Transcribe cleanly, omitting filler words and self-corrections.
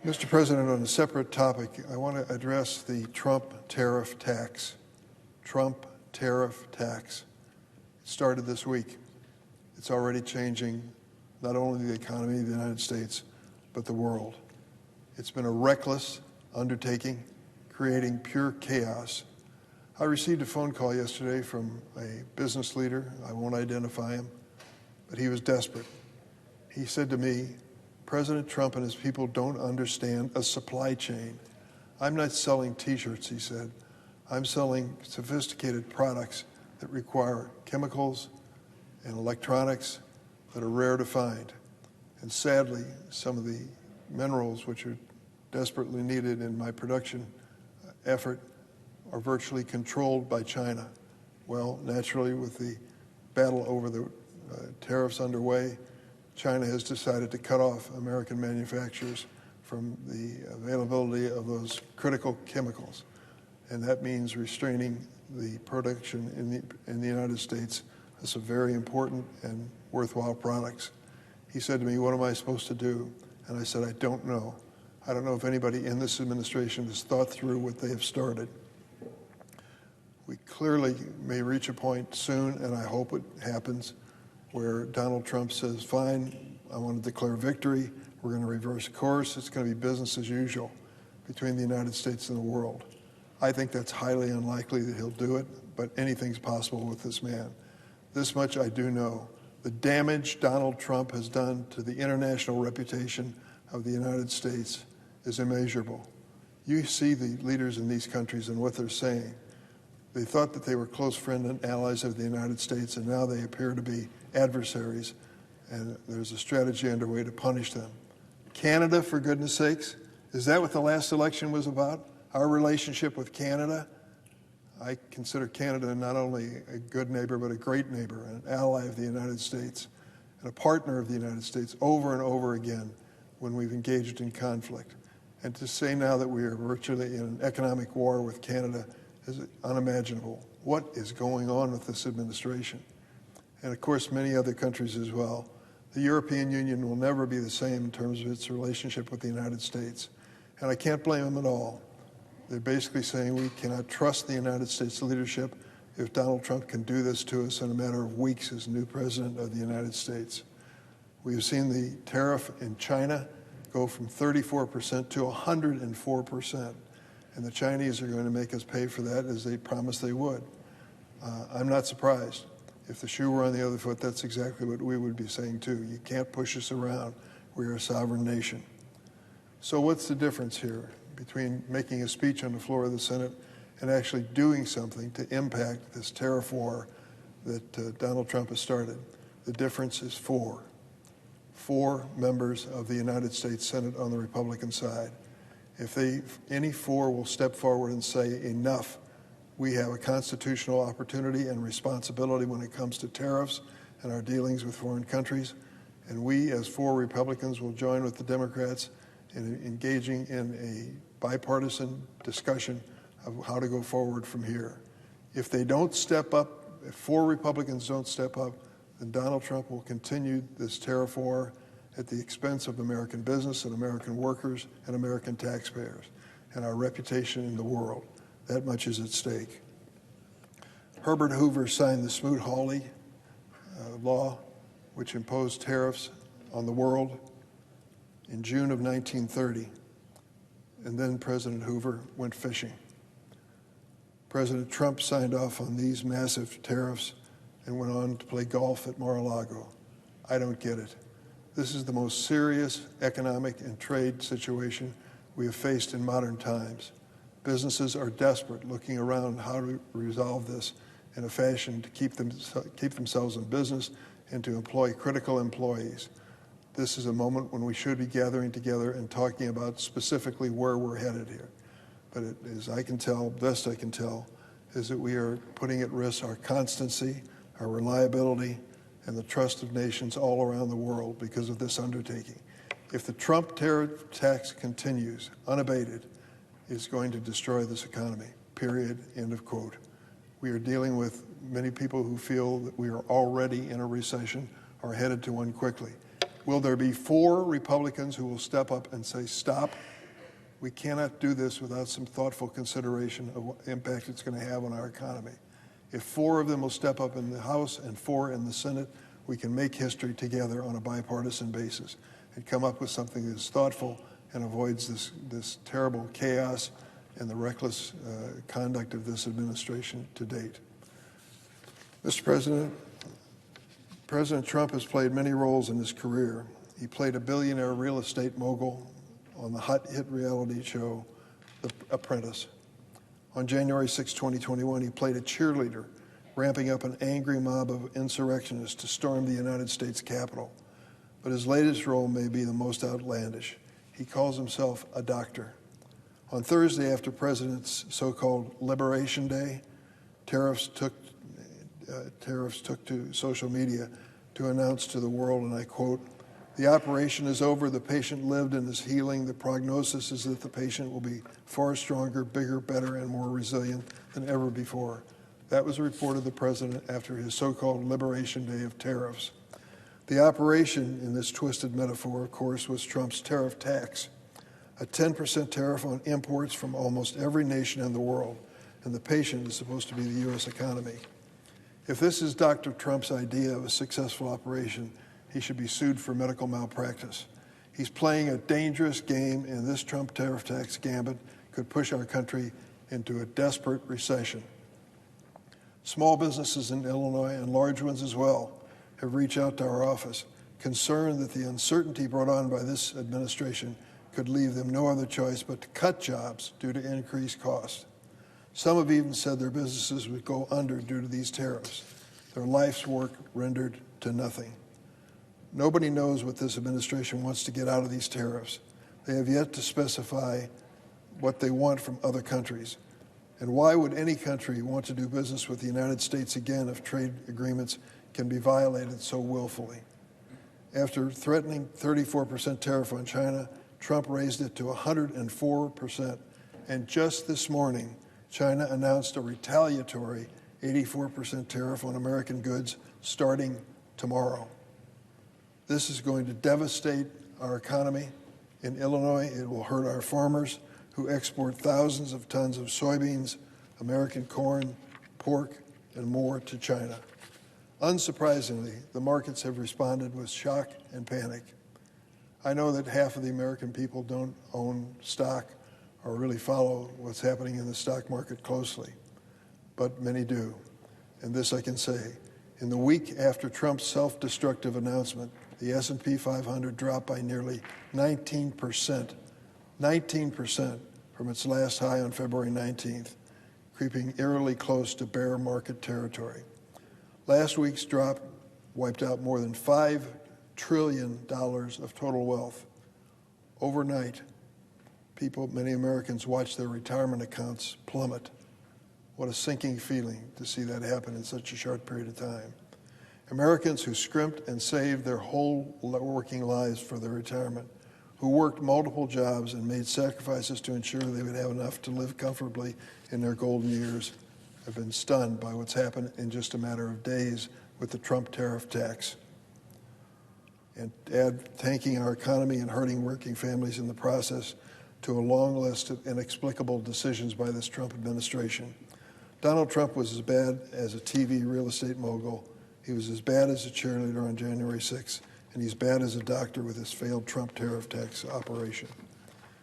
Mr. President, on a separate topic, I want to address the Trump tariff tax. Trump tariff tax. It started this week. It's already changing not only the economy of the United States, but the world. It's been a reckless undertaking, creating pure chaos. I received a phone call yesterday from a business leader. I won't identify him, but he was desperate. He said to me, President Trump and his people don't understand a supply chain. I'm not selling T-shirts, he said. I'm selling sophisticated products that require chemicals and electronics that are rare to find. And sadly, some of the minerals which are desperately needed in my production effort are virtually controlled by China. Well, naturally, with the battle over the tariffs underway, China has decided to cut off American manufacturers from the availability of those critical chemicals. And that means restraining the production in the United States of some very important and worthwhile products. He said to me, what am I supposed to do? And I said, I don't know. I don't know if anybody in this administration has thought through what they have started. We clearly may reach a point soon, and I hope it happens, where Donald Trump says, fine, I want to declare victory. We're going to reverse course. It's going to be business as usual between the United States and the world. I think that's highly unlikely that he'll do it, but anything's possible with this man. This much I do know. The damage Donald Trump has done to the international reputation of the United States is immeasurable. You see the leaders in these countries and what they're saying. They thought that they were close friends and allies of the United States, and now they appear to be adversaries, and there's a strategy underway to punish them. Canada, for goodness sakes, is that what the last election was about? Our relationship with Canada? I consider Canada not only a good neighbor, but a great neighbor, an ally of the United States, and a partner of the United States over and over again when we've engaged in conflict. And to say now that we are virtually in an economic war with Canada is unimaginable. What is going on with this administration? And of course, many other countries as well. The European Union will never be the same in terms of its relationship with the United States. And I can't blame them at all. They're basically saying we cannot trust the United States leadership if Donald Trump can do this to us in a matter of weeks as new president of the United States. We have seen the tariff in China go from 34% to 104%. And the Chinese are going to make us pay for that as they promised they would. I'm not surprised. If the shoe were on the other foot, that's exactly what we would be saying too. You can't push us around. We are a sovereign nation. So what's the difference here between making a speech on the floor of the Senate and actually doing something to impact this tariff war that Donald Trump has started? The difference is four members of the United States Senate on the Republican side. If any four will step forward and say, enough, we have a constitutional opportunity and responsibility when it comes to tariffs and our dealings with foreign countries, and we as four Republicans will join with the Democrats in engaging in a bipartisan discussion of how to go forward from here. If they don't step up, if four Republicans don't step up, then Donald Trump will continue this tariff war at the expense of American business and American workers and American taxpayers and our reputation in the world. That much is at stake. Herbert Hoover signed the Smoot-Hawley law, which imposed tariffs on the world in June of 1930. And then President Hoover went fishing. President Trump signed off on these massive tariffs and went on to play golf at Mar-a-Lago. I don't get it. This is the most serious economic and trade situation we have faced in modern times. Businesses are desperate, looking around how to resolve this in a fashion to keep themselves in business and to employ critical employees. This is a moment when we should be gathering together and talking about specifically where we're headed here. But as I can tell, best I can tell, is that we are putting at risk our constancy, our reliability, and the trust of nations all around the world because of this undertaking. If the Trump tariff tax continues unabated, it's going to destroy this economy, period, end of quote. We are dealing with many people who feel that we are already in a recession or headed to one quickly. Will there be 4 Republicans who will step up and say, stop? We cannot do this without some thoughtful consideration of what impact it's going to have on our economy. If 4 of them will step up in the House and 4 in the Senate, we can make history together on a bipartisan basis and come up with something that's thoughtful and avoids this terrible chaos and the reckless conduct of this administration to date. Mr. President, President Trump has played many roles in his career. He played a billionaire real estate mogul on the hit reality show, The Apprentice. On January 6, 2021, he played a cheerleader, ramping up an angry mob of insurrectionists to storm the United States Capitol. But his latest role may be the most outlandish. He calls himself a doctor. On Thursday, after President's so-called Liberation Day, Tariffs took to social media to announce to the world, and I quote, "The operation is over, the patient lived and is healing. The prognosis is that the patient will be far stronger, bigger, better, and more resilient than ever before." That was a report of the President after his so-called Liberation Day of tariffs. The operation in this twisted metaphor, of course, was Trump's tariff tax, a 10% tariff on imports from almost every nation in the world, and the patient is supposed to be the U.S. economy. If this is Dr. Trump's idea of a successful operation, he should be sued for medical malpractice. He's playing a dangerous game, and this Trump tariff tax gambit could push our country into a desperate recession. Small businesses in Illinois, and large ones as well, have reached out to our office, concerned that the uncertainty brought on by this administration could leave them no other choice but to cut jobs due to increased costs. Some have even said their businesses would go under due to these tariffs, their life's work rendered to nothing. Nobody knows what this administration wants to get out of these tariffs. They have yet to specify what they want from other countries. And why would any country want to do business with the United States again if trade agreements can be violated so willfully? After threatening 34% tariff on China, Trump raised it to 104%. And just this morning, China announced a retaliatory 84% tariff on American goods starting tomorrow. This is going to devastate our economy. In Illinois, it will hurt our farmers who export thousands of tons of soybeans, American corn, pork, and more to China. Unsurprisingly, the markets have responded with shock and panic. I know that half of the American people don't own stock or really follow what's happening in the stock market closely, but many do. And this I can say. In the week after Trump's self-destructive announcement, the S&P 500 dropped by nearly 19% from its last high on February 19th, creeping eerily close to bear market territory. Last week's drop wiped out more than $5 trillion of total wealth. Overnight, many Americans watched their retirement accounts plummet. What a sinking feeling to see that happen in such a short period of time. Americans who scrimped and saved their whole working lives for their retirement, who worked multiple jobs and made sacrifices to ensure they would have enough to live comfortably in their golden years, have been stunned by what's happened in just a matter of days with the Trump tariff tax. And add tanking our economy and hurting working families in the process to a long list of inexplicable decisions by this Trump administration. Donald Trump was as bad as a TV real estate mogul. He was as bad as a cheerleader on January 6th, and he's bad as a doctor with his failed Trump tariff tax operation.